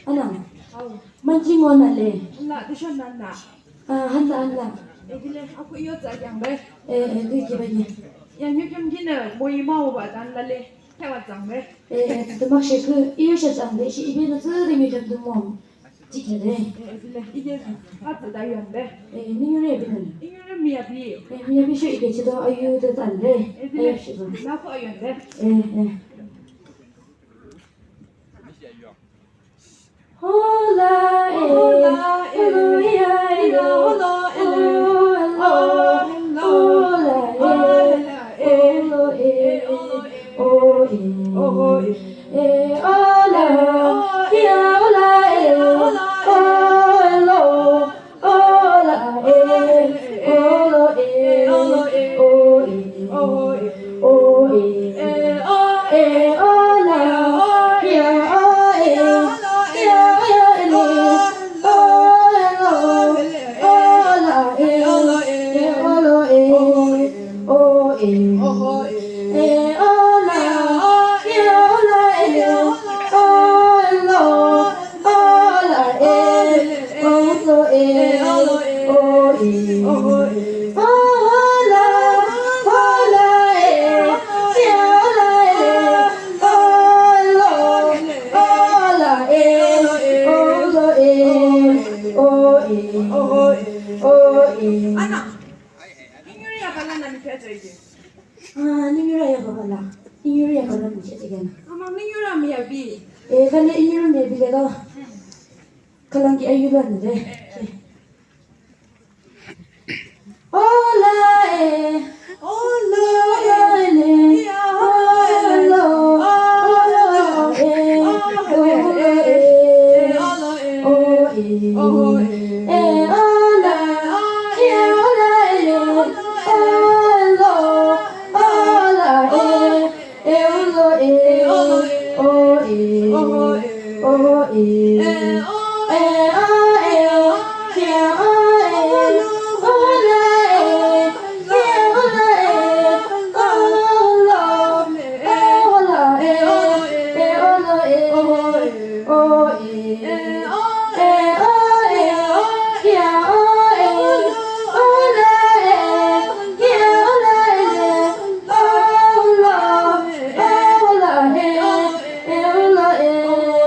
Anang. Manjingon na le. Na, di siya na. Handa. Egile, ako iyo sa yang be. Di kibanya. Yang yung gina, boy mau ba dan lale. Tawa jang be. Tumak sheku iyo sha jang de shi ibe no zuri mi jam dumo. Jikere. Egile, ige atu da yan be. Ningure bi kan. Ingure miya bi. Miya bi shu ibe chido ayu de tan le. Egile, na ko ayon be. Hola, Kalangi ayulan de. Hola,